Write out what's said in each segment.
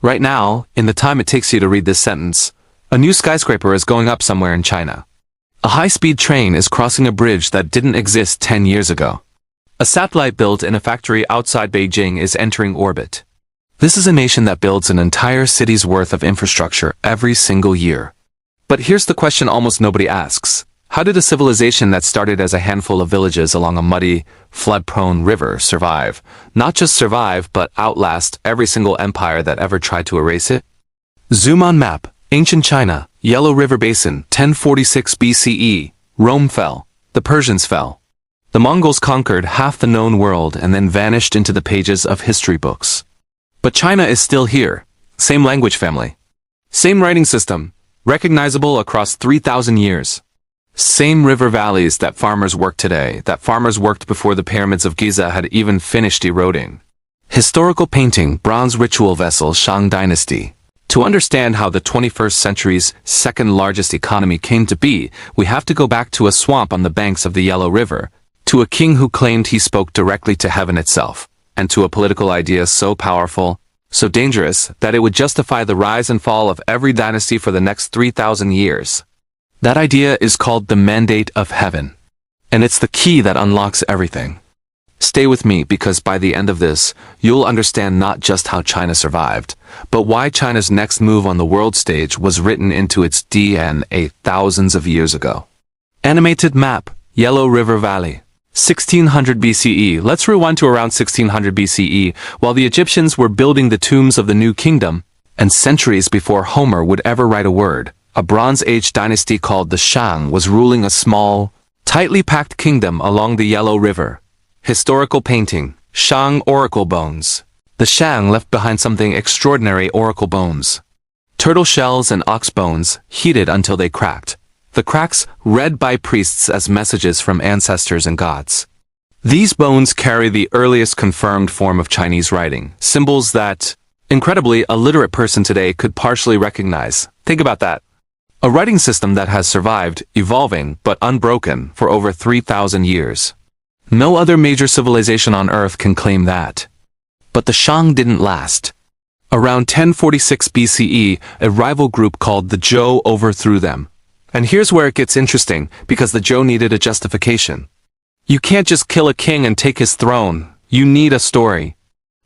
Right now, in the time it takes you to read this sentence, a new skyscraper is going up somewhere in China. A high-speed train is crossing a bridge that didn't exist 10 years ago. A satellite built in a factory outside Beijing is entering orbit. This is a nation that builds an entire city's worth of infrastructure every single year. But here's the question almost nobody asks. How did a civilization that started as a handful of villages along a muddy, flood-prone river survive? Not just survive, but outlast every single empire that ever tried to erase it? Zoom on map. Ancient China, Yellow River Basin, 1046 BCE. Rome fell. The Persians fell. The Mongols conquered half the known world and then vanished into the pages of history books. But China is still here. Same language family. Same writing system, recognizable across 3,000 years. Same river valleys that farmers work today, that farmers worked before the pyramids of Giza had even finished eroding. Historical painting, bronze ritual vessel, Shang Dynasty. To understand how the 21st century's second largest economy came to be, we have to go back to a swamp on the banks of the Yellow River, to a king who claimed he spoke directly to heaven itself, and to a political idea so powerful, so dangerous, that it would justify the rise and fall of every dynasty for the next 3,000 years. That idea is called the mandate of heaven. And it's the key that unlocks everything. Stay with me because by the end of this, you'll understand not just how China survived, but why China's next move on the world stage was written into its DNA thousands of years ago. Animated map, Yellow River Valley. 1600 BCE. Let's rewind to around 1600 BCE, while the Egyptians were building the tombs of the New Kingdom, and centuries before Homer would ever write a word. A Bronze Age dynasty called the Shang was ruling a small, tightly packed kingdom along the Yellow River. Historical painting, Shang oracle bones. The Shang left behind something extraordinary: oracle bones. Turtle shells and ox bones, heated until they cracked. The cracks read by priests as messages from ancestors and gods. These bones carry the earliest confirmed form of Chinese writing, symbols that, incredibly, a literate person today could partially recognize. Think about that. A writing system that has survived, evolving, but unbroken, for over 3,000 years. No other major civilization on Earth can claim that. But the Shang didn't last. Around 1046 BCE, a rival group called the Zhou overthrew them. And here's where it gets interesting, because the Zhou needed a justification. You can't just kill a king and take his throne. You need a story.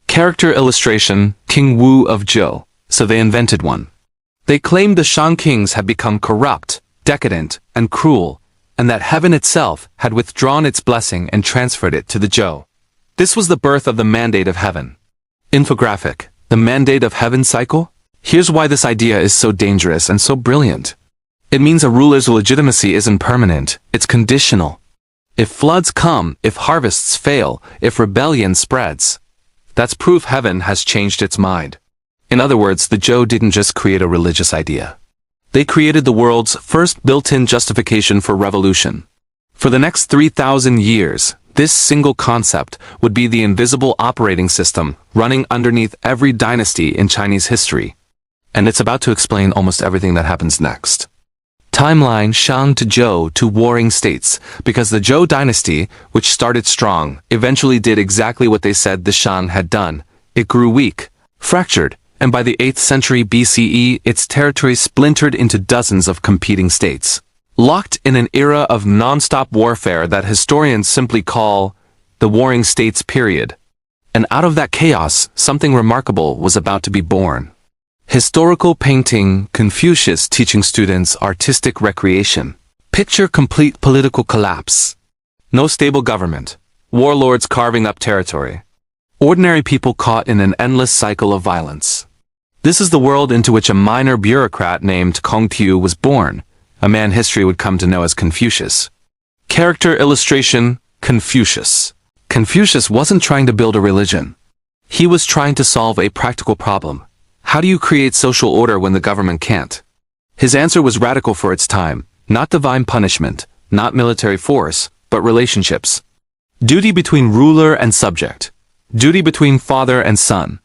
Character illustration, King Wu of Zhou. So they invented one. They claimed the Shang kings had become corrupt, decadent, and cruel, and that heaven itself had withdrawn its blessing and transferred it to the Zhou. This was the birth of the Mandate of Heaven. Infographic, the Mandate of Heaven cycle? Here's why this idea is so dangerous and so brilliant. It means a ruler's legitimacy isn't permanent, it's conditional. If floods come, if harvests fail, if rebellion spreads, that's proof heaven has changed its mind. In other words, the Zhou didn't just create a religious idea. They created the world's first built-in justification for revolution. For the next 3,000 years, this single concept would be the invisible operating system running underneath every dynasty in Chinese history. And it's about to explain almost everything that happens next. Timeline: Shang to Zhou to warring states, because the Zhou dynasty, which started strong, eventually did exactly what they said the Shang had done. It grew weak, fractured, and by the 8th century BCE, its territory splintered into dozens of competing states. Locked in an era of non-stop warfare that historians simply call the Warring States period. And out of that chaos, something remarkable was about to be born. Historical painting, Confucius teaching students artistic recreation. Picture complete political collapse. No stable government. Warlords carving up territory. Ordinary people caught in an endless cycle of violence. This is the world into which a minor bureaucrat named Confucius was born, a man history would come to know as Confucius. Character illustration, Confucius. Confucius wasn't trying to build a religion. He was trying to solve a practical problem. How do you create social order when the government can't? His answer was radical for its time, not divine punishment, not military force, but relationships. Duty between ruler and subject. Duty between father and son.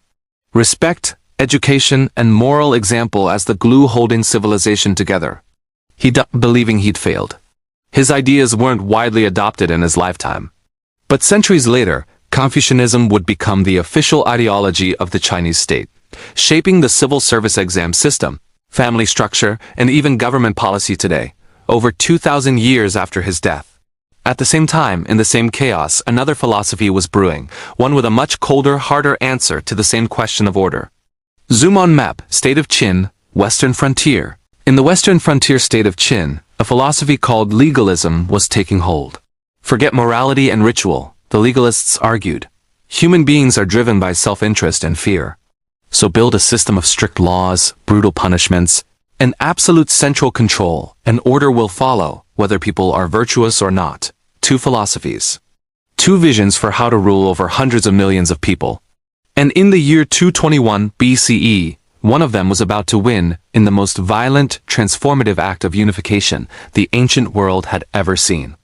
Respect, education, and moral example as the glue holding civilization together. He died believing he'd failed. His ideas weren't widely adopted in his lifetime. But centuries later, Confucianism would become the official ideology of the Chinese state. shaping the civil service exam system, family structure, and even government policy today, over 2,000 years after his death. At the same time, in the same chaos, another philosophy was brewing, one with a much colder, harder answer to the same question of order. Zoom on map, state of Qin, Western frontier. In the Western frontier state of Qin, a philosophy called legalism was taking hold. Forget morality and ritual, the legalists argued. Human beings are driven by self-interest and fear. So build a system of strict laws, brutal punishments, and absolute central control, and order will follow, whether people are virtuous or not. Two philosophies. Two visions for how to rule over hundreds of millions of people. And in the year 221 BCE, one of them was about to win in the most violent, transformative act of unification the ancient world had ever seen.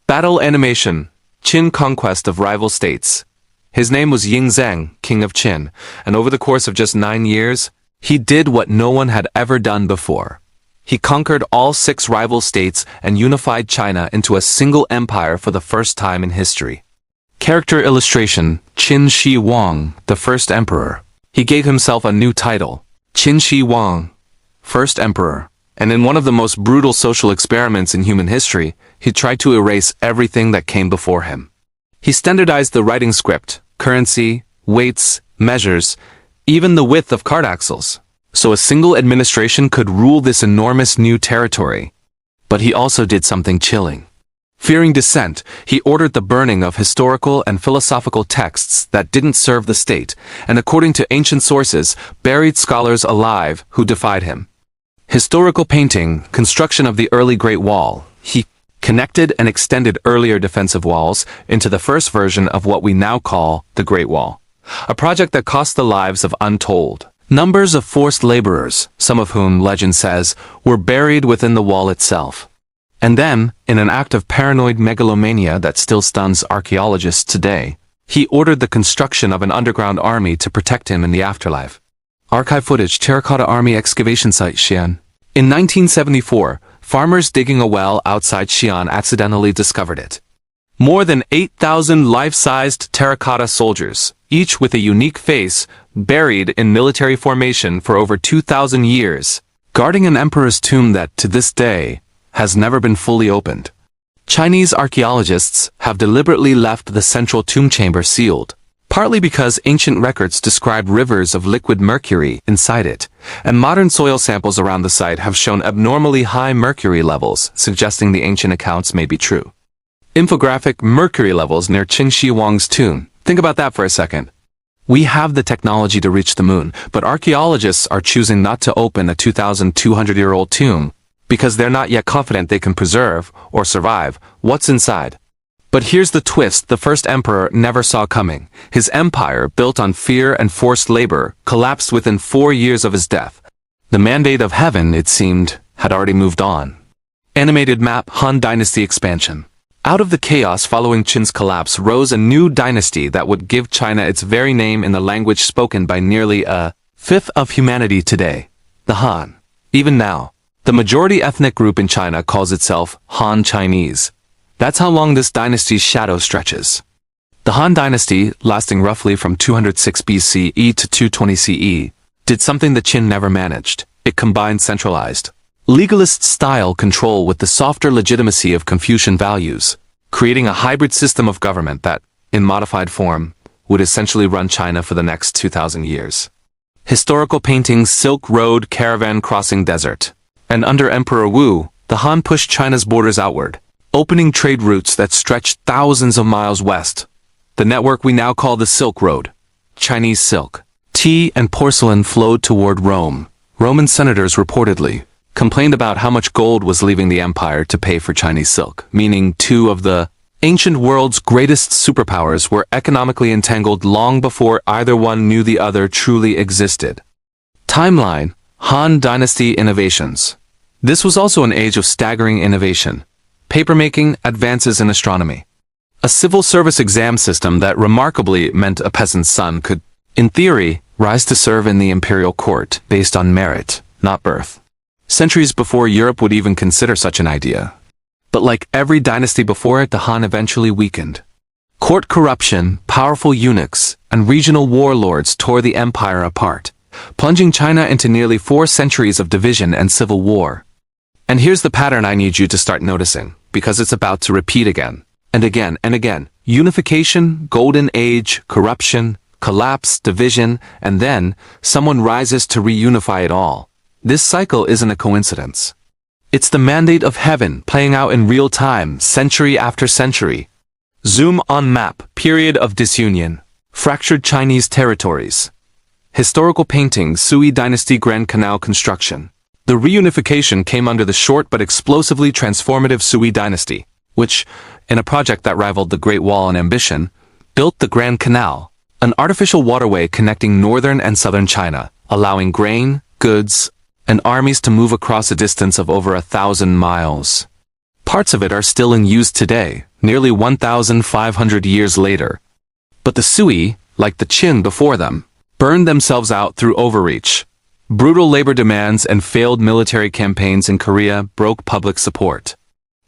Battle animation, Qin conquest of rival states. His name was Zheng, king of Qin, and over the course of just 9 years, he did what no one had ever done before. He conquered all 6 rival states and unified China into a single empire for the first time in history. Character illustration, Qin Shi Huang, the first emperor. He gave himself a new title, Qin Shi Huang, first emperor. And in one of the most brutal social experiments in human history, he tried to erase everything that came before him. He standardized the writing script, currency, weights, measures, even the width of card axles, so a single administration could rule this enormous new territory. But he also did something chilling. Fearing dissent, he ordered the burning of historical and philosophical texts that didn't serve the state, and according to ancient sources, buried scholars alive who defied him. Historical painting, construction of the early Great Wall. He connected and extended earlier defensive walls into the first version of what we now call the Great Wall. A project that cost the lives of untold numbers of forced laborers, some of whom, legend says, were buried within the wall itself. And then, in an act of paranoid megalomania that still stuns archaeologists today, he ordered the construction of an underground army to protect him in the afterlife. Archive footage, Terracotta Army excavation site, Xi'an. In 1974, farmers digging a well outside Xi'an accidentally discovered it. More than 8,000 life-sized terracotta soldiers, each with a unique face, buried in military formation for over 2,000 years, guarding an emperor's tomb that, to this day, has never been fully opened. Chinese archaeologists have deliberately left the central tomb chamber sealed, partly because ancient records describe rivers of liquid mercury inside it, and modern soil samples around the site have shown abnormally high mercury levels, suggesting the ancient accounts may be true. Infographic mercury levels near Qin Shi Huang's tomb. Think about that for a second. We have the technology to reach the moon, but archaeologists are choosing not to open a 2,200-year-old tomb because they're not yet confident they can preserve or survive what's inside. But here's the twist the first emperor never saw coming. His empire, built on fear and forced labor, collapsed within 4 years of his death. The mandate of heaven, it seemed, had already moved on. Animated map, Han Dynasty expansion. Out of the chaos following Qin's collapse rose a new dynasty that would give China its very name in the language spoken by nearly a fifth of humanity today, the Han. Even now, the majority ethnic group in China calls itself Han Chinese. That's how long this dynasty's shadow stretches. The Han Dynasty, lasting roughly from 206 BCE to 220 CE, did something the Qin never managed. It combined centralized, legalist-style control with the softer legitimacy of Confucian values, creating a hybrid system of government that, in modified form, would essentially run China for the next 2,000 years. Historical paintings, Silk Road caravan crossing desert. And under Emperor Wu, the Han pushed China's borders outward, opening trade routes that stretched thousands of miles west. The network we now call the Silk Road. Chinese silk. Tea and porcelain flowed toward Rome. Roman senators reportedly complained about how much gold was leaving the empire to pay for Chinese silk, meaning 2 of the ancient world's greatest superpowers were economically entangled long before either one knew the other truly existed. Timeline: Han Dynasty innovations. This was also an age of staggering innovation. Papermaking, advances in astronomy. A civil service exam system that remarkably meant a peasant's son could, in theory, rise to serve in the imperial court based on merit, not birth. Centuries before Europe would even consider such an idea. But like every dynasty before it, the Han eventually weakened. Court corruption, powerful eunuchs, and regional warlords tore the empire apart. plunging China into nearly 4 centuries of division and civil war. And here's the pattern I need you to start noticing, because it's about to repeat again, and again, and again. Unification, golden age, corruption, collapse, division, and then someone rises to reunify it all. This cycle isn't a coincidence. It's the mandate of heaven playing out in real time, century after century. Zoom on map, period of disunion. Fractured Chinese territories. Historical painting, Sui Dynasty Grand Canal construction. The reunification came under the short but explosively transformative Sui Dynasty, which, in a project that rivaled the Great Wall in ambition, built the Grand Canal, an artificial waterway connecting northern and southern China, allowing grain, goods, and armies to move across a distance of over 1,000 miles. Parts of it are still in use today, nearly 1,500 years later. But the Sui, like the Qin before them, burned themselves out through overreach. Brutal labor demands and failed military campaigns in Korea broke public support.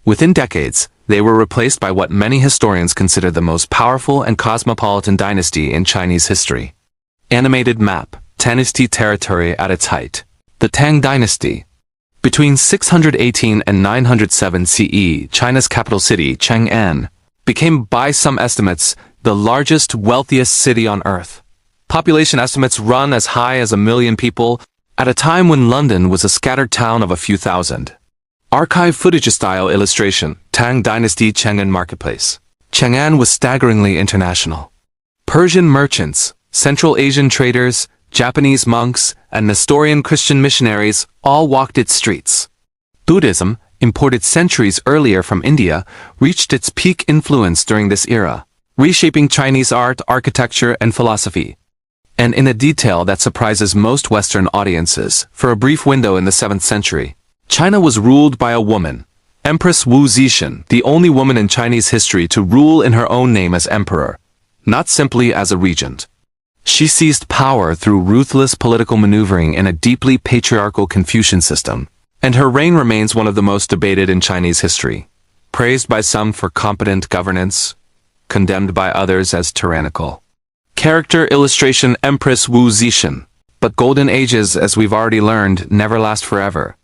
Within decades, they were replaced by what many historians consider the most powerful and cosmopolitan dynasty in Chinese history. Animated map, Dynasty territory at its height. The Tang Dynasty. Between 618 and 907 CE, China's capital city, Chang'an, became, by some estimates, the largest, wealthiest city on earth. Population estimates run as high as 1 million people, at a time when London was a scattered town of a few thousand. Archive footage-style illustration, Tang Dynasty Chang'an Marketplace. Chang'an was staggeringly international. Persian merchants, Central Asian traders, Japanese monks, and Nestorian Christian missionaries all walked its streets. Buddhism, imported centuries earlier from India, reached its peak influence during this era, reshaping Chinese art, architecture, and philosophy. And in a detail that surprises most Western audiences, for a brief window in the 7th century, China was ruled by a woman, Empress Wu Zetian, the only woman in Chinese history to rule in her own name as emperor, not simply as a regent. She seized power through ruthless political maneuvering in a deeply patriarchal Confucian system, and her reign remains one of the most debated in Chinese history, praised by some for competent governance, condemned by others as tyrannical. Character illustration Empress Wu Zetian. But golden ages, as we've already learned, never last forever.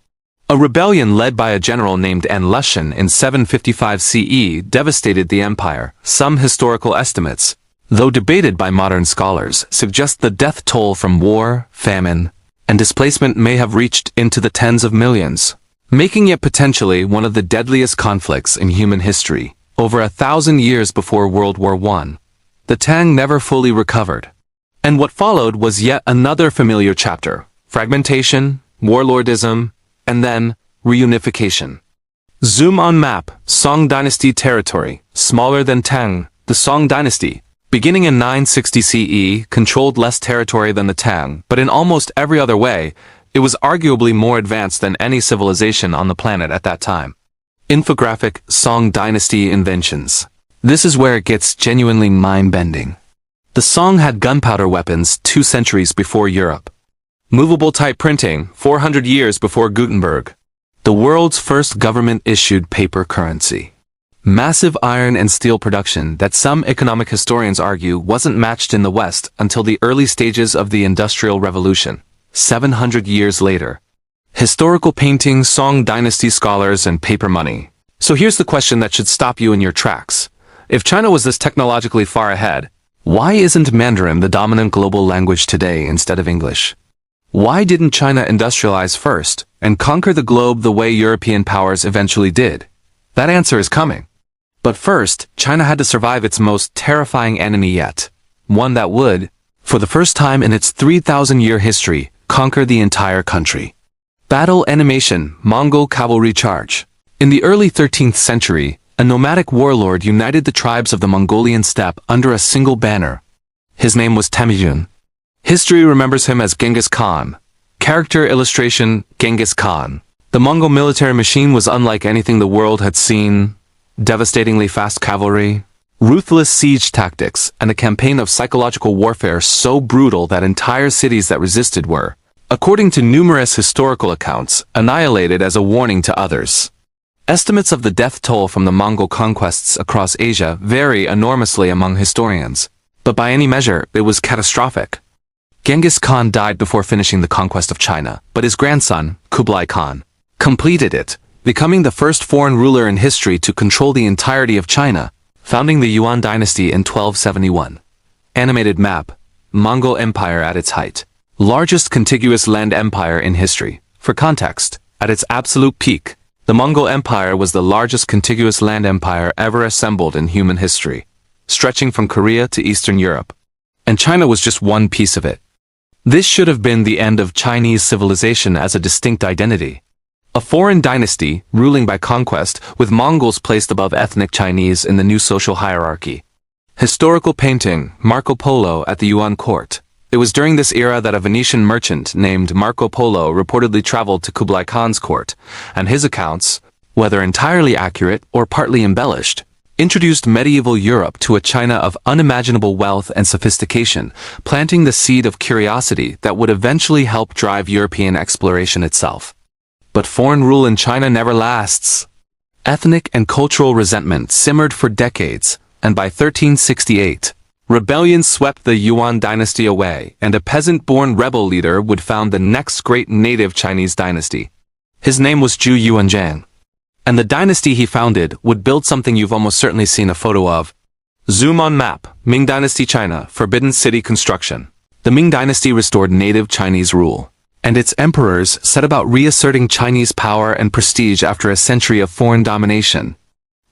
A rebellion led by a general named An Lushan in 755 CE devastated the empire. Some historical estimates, though debated by modern scholars, suggest the death toll from war, famine, and displacement may have reached into the tens of millions, making it potentially one of the deadliest conflicts in human history. Over 1,000 years before World War I, the Tang never fully recovered. And what followed was yet another familiar chapter: fragmentation, warlordism, and then reunification. Zoom on map, Song Dynasty territory, smaller than Tang. The Song Dynasty, beginning in 960 CE, controlled less territory than the Tang, but in almost every other way, it was arguably more advanced than any civilization on the planet at that time. Infographic, Song Dynasty inventions. This is where it gets genuinely mind-bending. The Song had gunpowder weapons 2 centuries before Europe. Movable type printing 400 years before Gutenberg. The world's first government-issued paper currency. Massive iron and steel production that some economic historians argue wasn't matched in the West until the early stages of the Industrial Revolution, 700 years later. Historical painting, Song Dynasty scholars, and paper money. So here's the question that should stop you in your tracks. If China was this technologically far ahead, why isn't Mandarin the dominant global language today instead of English? Why didn't China industrialize first and conquer the globe the way European powers eventually did? That answer is coming. But first, China had to survive its most terrifying enemy yet, one that would, for the first time in its 3,000-year history, conquer the entire country. Battle animation, Mongol cavalry charge. In the early 13th century, a nomadic warlord united the tribes of the Mongolian steppe under a single banner. His name was Temujin. History remembers him as Genghis Khan. Character illustration, Genghis Khan. The Mongol military machine was unlike anything the world had seen. Devastatingly fast cavalry, ruthless siege tactics, and a campaign of psychological warfare so brutal that entire cities that resisted were, according to numerous historical accounts, annihilated as a warning to others. Estimates of the death toll from the Mongol conquests across Asia vary enormously among historians, but by any measure, it was catastrophic. Genghis Khan died before finishing the conquest of China, but his grandson, Kublai Khan, completed it, becoming the first foreign ruler in history to control the entirety of China, founding the Yuan dynasty in 1271. Animated map, Mongol Empire at its height. Largest contiguous land empire in history. For context, at its absolute peak, the Mongol Empire was the largest contiguous land empire ever assembled in human history, stretching from Korea to Eastern Europe. And China was just one piece of it. This should have been the end of Chinese civilization as a distinct identity. A foreign dynasty, ruling by conquest, with Mongols placed above ethnic Chinese in the new social hierarchy. Historical painting, Marco Polo at the Yuan court. It was during this era that a Venetian merchant named Marco Polo reportedly traveled to Kublai Khan's court, and his accounts, whether entirely accurate or partly embellished, introduced medieval Europe to a China of unimaginable wealth and sophistication, planting the seed of curiosity that would eventually help drive European exploration itself. But foreign rule in China never lasts. Ethnic and cultural resentment simmered for decades, and by 1368, rebellion swept the Yuan dynasty away, and a peasant-born rebel leader would found the next great native Chinese dynasty. His name was Zhu Yuanzhang. And the dynasty he founded would build something you've almost certainly seen a photo of. Zoom on map, Ming Dynasty China, Forbidden City construction. The Ming Dynasty restored native Chinese rule, and its emperors set about reasserting Chinese power and prestige after a century of foreign domination.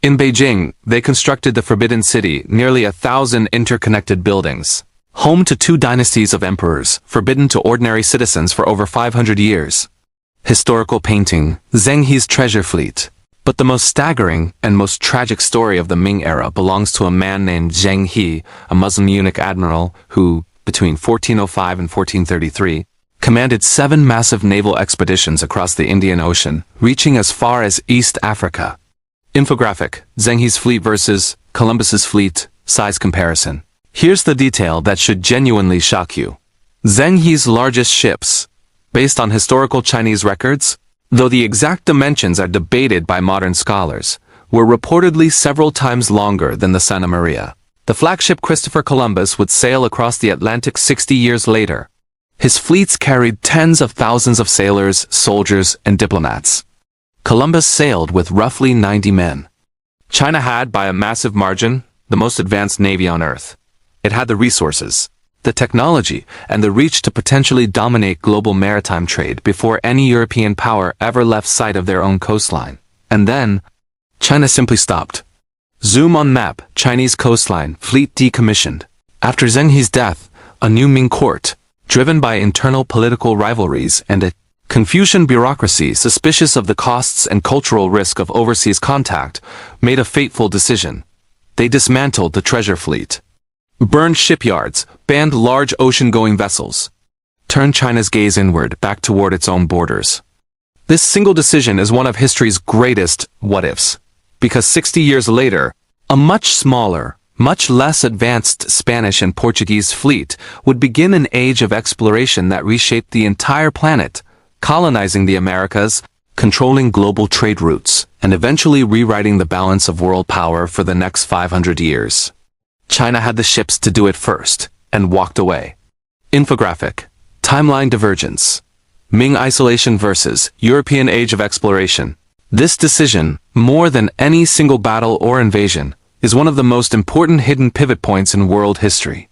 In Beijing, they constructed the Forbidden City, nearly 1,000 interconnected buildings, home to two dynasties of emperors, forbidden to ordinary citizens for over 500 years. Historical painting, Zheng He's treasure fleet. But the most staggering and most tragic story of the Ming era belongs to a man named Zheng He, a Muslim eunuch admiral who, between 1405 and 1433, commanded 7 massive naval expeditions across the Indian Ocean, reaching as far as East Africa. Infographic, Zheng He's fleet versus Columbus's fleet, size comparison. Here's the detail that should genuinely shock you. Zheng He's largest ships, based on historical Chinese records, though the exact dimensions are debated by modern scholars, were reportedly several times longer than the Santa Maria. The flagship Christopher Columbus would sail across the Atlantic 60 years later. His fleets carried tens of thousands of sailors, soldiers, and diplomats. Columbus sailed with roughly 90 men. China had, by a massive margin, the most advanced navy on Earth. It had the resources, the technology, and the reach to potentially dominate global maritime trade before any European power ever left sight of their own coastline. And then, China simply stopped. Zoom on map, Chinese coastline, fleet decommissioned. After Zheng He's death, a new Ming court, driven by internal political rivalries and a Confucian bureaucracy suspicious of the costs and cultural risk of overseas contact, made a fateful decision. They dismantled the treasure fleet, burned shipyards, banned large ocean-going vessels, turned China's gaze inward, back toward its own borders. This single decision is one of history's greatest what-ifs, because 60 years later, a much smaller, much less advanced Spanish and Portuguese fleet would begin an age of exploration that reshaped the entire planet, colonizing the Americas, controlling global trade routes, and eventually rewriting the balance of world power for the next 500 years. China had the ships to do it first, and walked away. Infographic, timeline divergence. Ming isolation versus European age of exploration. This decision, more than any single battle or invasion, is one of the most important hidden pivot points in world history.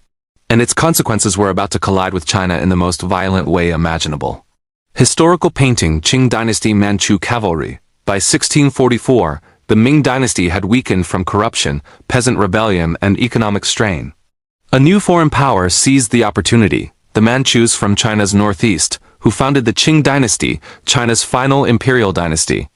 And its consequences were about to collide with China in the most violent way imaginable. Historical painting, Qing Dynasty Manchu Cavalry. By 1644, the Ming Dynasty had weakened from corruption, peasant rebellion, and economic strain. A new foreign power seized the opportunity, the Manchus from China's northeast, who founded the Qing Dynasty, China's final imperial dynasty.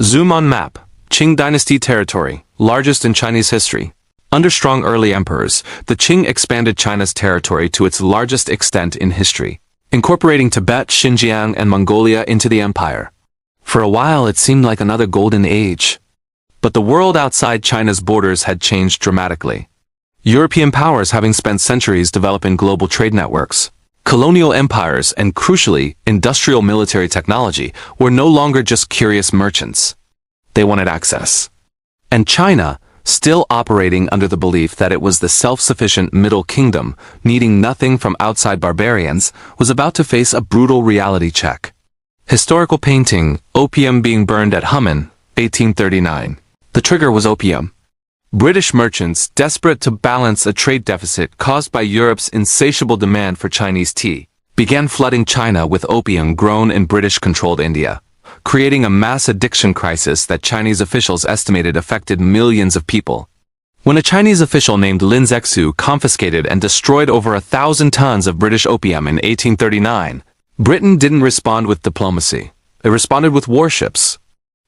Zoom on map, Qing Dynasty territory, largest in Chinese history. Under strong early emperors, the Qing expanded China's territory to its largest extent in history, incorporating Tibet, Xinjiang, and Mongolia into the empire. For a while it seemed like another golden age. But the world outside China's borders had changed dramatically. European powers, having spent centuries developing global trade networks, colonial empires, and crucially, industrial military technology, were no longer just curious merchants. They wanted access. And China, still operating under the belief that it was the self-sufficient Middle Kingdom, needing nothing from outside barbarians, was about to face a brutal reality check. Historical painting, opium being burned at Hummun, 1839. The trigger was opium. British merchants, desperate to balance a trade deficit caused by Europe's insatiable demand for Chinese tea, began flooding China with opium grown in British-controlled India, creating a mass addiction crisis that Chinese officials estimated affected millions of people. When a Chinese official named Lin Zexu confiscated and destroyed over 1,000 tons of British opium in 1839, Britain didn't respond with diplomacy. It responded with warships.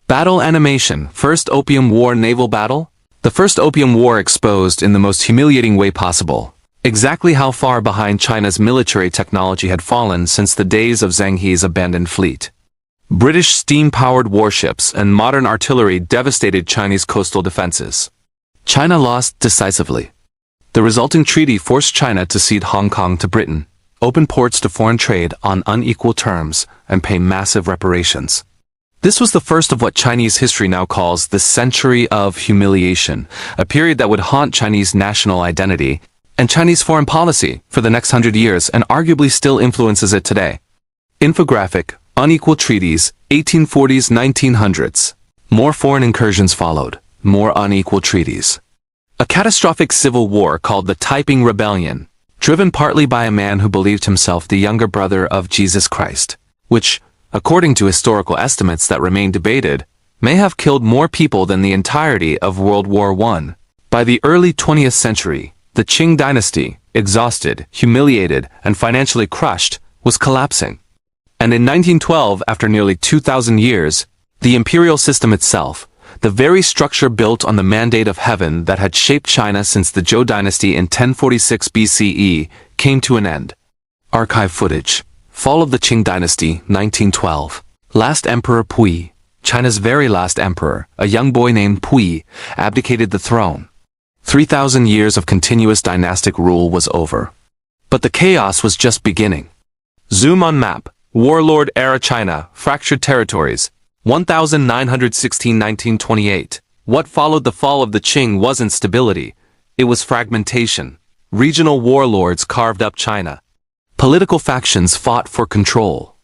Battle animation, First Opium War naval battle? The First Opium War exposed in the most humiliating way possible exactly how far behind China's military technology had fallen since the days of Zheng He's abandoned fleet. British steam-powered warships and modern artillery devastated Chinese coastal defenses. China lost decisively. The resulting treaty forced China to cede Hong Kong to Britain, open ports to foreign trade on unequal terms, and pay massive reparations. This was the first of what Chinese history now calls the Century of Humiliation, a period that would haunt Chinese national identity and Chinese foreign policy for the next 100 years and arguably still influences it today. Infographic, Unequal Treaties, 1840s, 1900s. More foreign incursions followed, more unequal treaties. A catastrophic civil war called the Taiping Rebellion, driven partly by a man who believed himself the younger brother of Jesus Christ, which, according to historical estimates that remain debated, may have killed more people than the entirety of World War I. By the early 20th century, the Qing Dynasty, exhausted, humiliated, and financially crushed, was collapsing. And in 1912, after nearly 2,000 years, the imperial system itself, the very structure built on the mandate of heaven that had shaped China since the Zhou Dynasty in 1046 BCE, came to an end. Archive footage. Fall of the Qing Dynasty, 1912. Last Emperor Pui, China's very last emperor, a young boy named Pui, abdicated the throne. 3,000 years of continuous dynastic rule was over. But the chaos was just beginning. Zoom on map. Warlord era China, fractured territories. 1916–1928. What followed the fall of the Qing wasn't stability. It was fragmentation. Regional warlords carved up China. Political factions fought for control.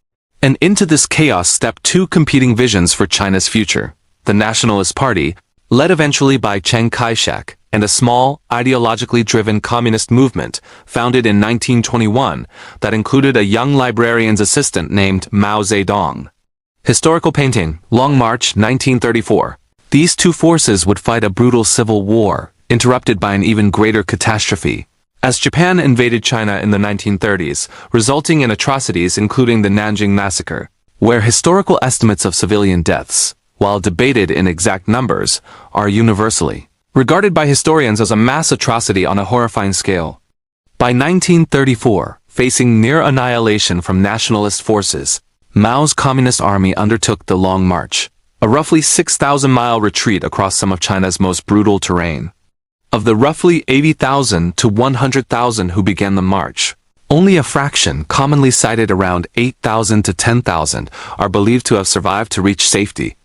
And into this chaos stepped two competing visions for China's future. The Nationalist Party, led eventually by Chiang Kai-shek, and a small, ideologically driven communist movement founded in 1921 that included a young librarian's assistant named Mao Zedong. Historical painting, Long March, 1934. These two forces would fight a brutal civil war, interrupted by an even greater catastrophe, as Japan invaded China in the 1930s, resulting in atrocities including the Nanjing Massacre, where historical estimates of civilian deaths, while debated in exact numbers, are universally regarded by historians as a mass atrocity on a horrifying scale. By 1934, facing near annihilation from nationalist forces, Mao's Communist Army undertook the Long March, a roughly 6,000-mile retreat across some of China's most brutal terrain. Of the roughly 80,000 to 100,000 who began the march, only a fraction, commonly cited around 8,000 to 10,000, are believed to have survived to reach safety.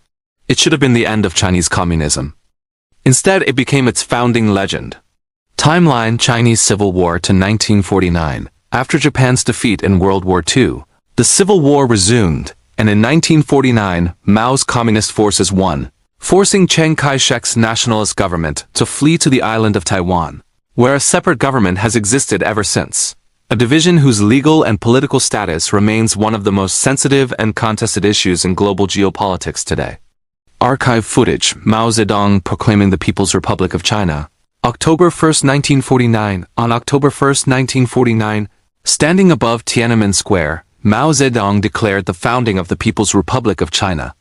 It should have been the end of Chinese communism. Instead, it became its founding legend. Timeline: Chinese Civil War to 1949. After Japan's defeat in World War II, the Civil War resumed, and in 1949, Mao's communist forces won, forcing Chiang Kai-shek's nationalist government to flee to the island of Taiwan, where a separate government has existed ever since, a division whose legal and political status remains one of the most sensitive and contested issues in global geopolitics today. Archive footage, Mao Zedong proclaiming the People's Republic of China. October 1, 1949. On October 1, 1949, standing above Tiananmen Square, Mao Zedong declared the founding of the People's Republic of China.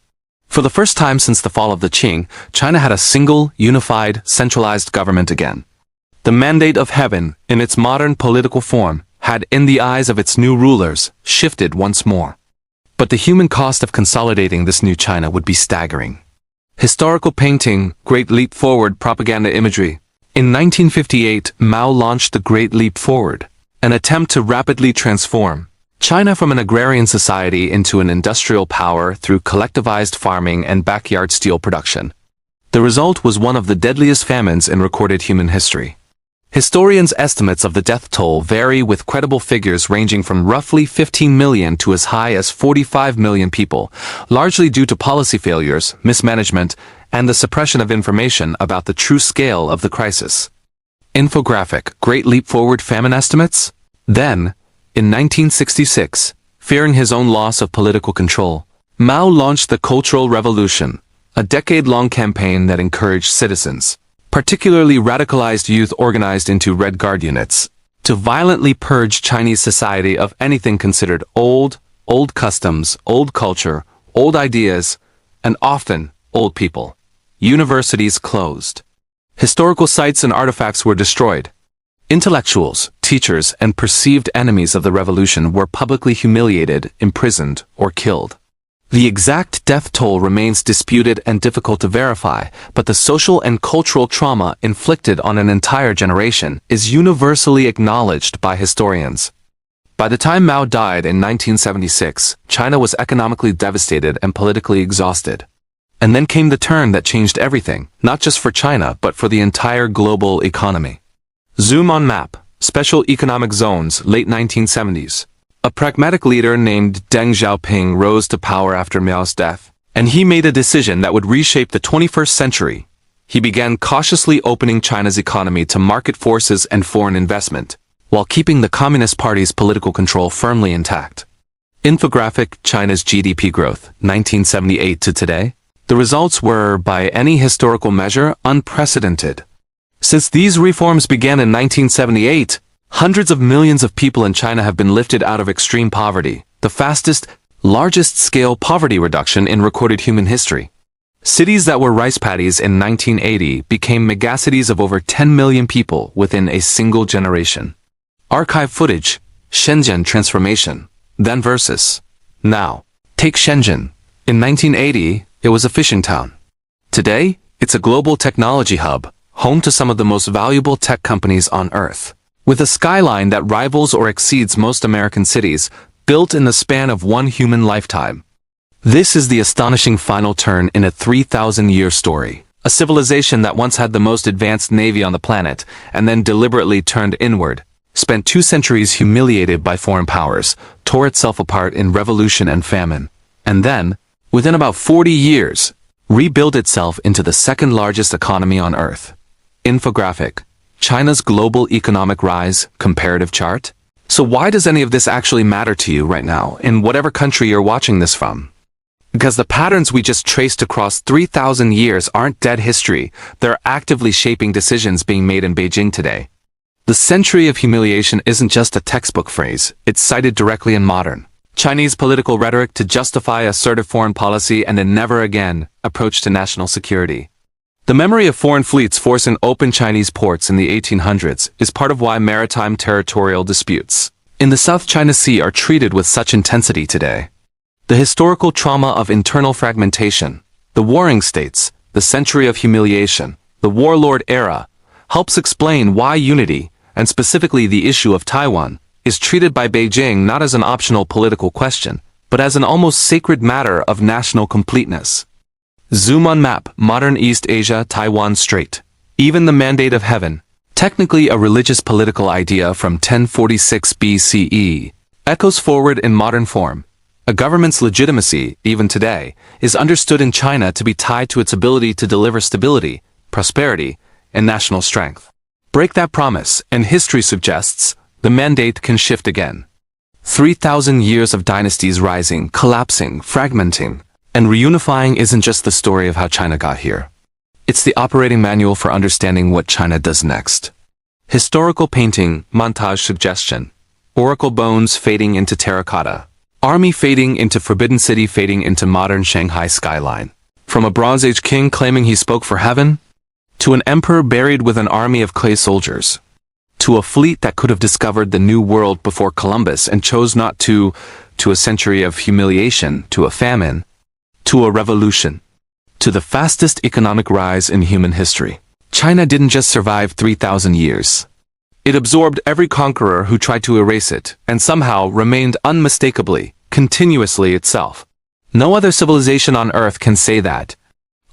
For the first time since the fall of the Qing, China had a single, unified, centralized government again. The mandate of heaven, in its modern political form, had, in the eyes of its new rulers, shifted once more. But the human cost of consolidating this new China would be staggering. Historical painting, Great Leap Forward propaganda imagery. In 1958, Mao launched the Great Leap Forward, an attempt to rapidly transform China from an agrarian society into an industrial power through collectivized farming and backyard steel production. The result was one of the deadliest famines in recorded human history. Historians' estimates of the death toll vary, with credible figures ranging from roughly 15 million to as high as 45 million people, largely due to policy failures, mismanagement, and the suppression of information about the true scale of the crisis. Infographic: Great Leap Forward Famine Estimates? Then, in 1966, fearing his own loss of political control, Mao launched the Cultural Revolution, a decade-long campaign that encouraged citizens, particularly radicalized youth organized into Red Guard units, to violently purge Chinese society of anything considered old customs, old culture, old ideas, and often old people. Universities closed. Historical sites and artifacts were destroyed. Intellectuals, teachers, and perceived enemies of the revolution were publicly humiliated, imprisoned, or killed. The exact death toll remains disputed and difficult to verify, but the social and cultural trauma inflicted on an entire generation is universally acknowledged by historians. By the time Mao died in 1976, China was economically devastated and politically exhausted. And then came the turn that changed everything, not just for China but for the entire global economy. Zoom on map, Special Economic Zones, late 1970s. A pragmatic leader named Deng Xiaoping rose to power after Mao's death, and he made a decision that would reshape the 21st century. He began cautiously opening China's economy to market forces and foreign investment, while keeping the Communist Party's political control firmly intact. Infographic: China's GDP growth, 1978 to today. The results were, by any historical measure, unprecedented. Since these reforms began in 1978, hundreds of millions of people in China have been lifted out of extreme poverty, the fastest, largest-scale poverty reduction in recorded human history. Cities that were rice paddies in 1980 became megacities of over 10 million people within a single generation. Archive footage: Shenzhen transformation, then versus now. Take Shenzhen. In 1980, it was a fishing town. Today, it's a global technology hub, home to some of the most valuable tech companies on Earth. With a skyline that rivals or exceeds most American cities, built in the span of one human lifetime. This is the astonishing final turn in a 3,000-year story. A civilization that once had the most advanced navy on the planet, and then deliberately turned inward, spent 2 centuries humiliated by foreign powers, tore itself apart in revolution and famine, and then, within about 40 years, rebuilt itself into the second largest economy on Earth. Infographic: China's global economic rise, comparative chart. So why does any of this actually matter to you right now, in whatever country you're watching this from? Because the patterns we just traced across 3,000 years aren't dead history, they're actively shaping decisions being made in Beijing today. The Century of Humiliation isn't just a textbook phrase, it's cited directly in modern Chinese political rhetoric to justify assertive foreign policy and a never-again approach to national security. The memory of foreign fleets forcing open Chinese ports in the 1800s is part of why maritime territorial disputes in the South China Sea are treated with such intensity today. The historical trauma of internal fragmentation, the warring states, the Century of Humiliation, the warlord era, helps explain why unity, and specifically the issue of Taiwan, is treated by Beijing not as an optional political question, but as an almost sacred matter of national completeness. Zoom on map: Modern East Asia, Taiwan Strait. Even the Mandate of Heaven, technically a religious political idea from 1046 BCE, echoes forward in modern form. A government's legitimacy, even today, is understood in China to be tied to its ability to deliver stability, prosperity, and national strength. Break that promise, and history suggests the mandate can shift again. 3,000 years of dynasties rising, collapsing, fragmenting, and reunifying isn't just the story of how China got here. It's the operating manual for understanding what China does next. Historical painting, montage suggestion. Oracle bones fading into terracotta. Army fading into Forbidden City, fading into modern Shanghai skyline. From a Bronze Age king claiming he spoke for heaven, to an emperor buried with an army of clay soldiers, to a fleet that could have discovered the New World before Columbus and chose not to a century of humiliation, to a famine, to a revolution, to the fastest economic rise in human history. China didn't just survive 3,000 years. It absorbed every conqueror who tried to erase it, and somehow remained unmistakably, continuously itself. No other civilization on Earth can say that.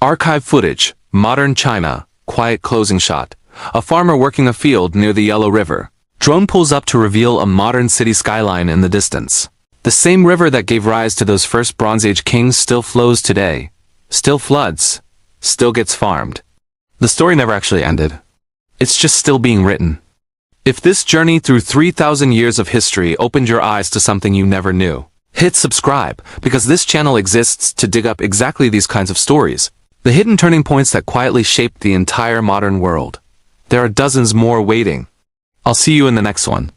Archive footage, Modern China, quiet closing shot. A farmer working a field near the Yellow River. Drone pulls up to reveal a modern city skyline in the distance. The same river that gave rise to those first Bronze Age kings still flows today. Still floods. Still gets farmed. The story never actually ended. It's just still being written. If this journey through 3,000 years of history opened your eyes to something you never knew, hit subscribe, because this channel exists to dig up exactly these kinds of stories. The hidden turning points that quietly shaped the entire modern world. There are dozens more waiting. I'll see you in the next one.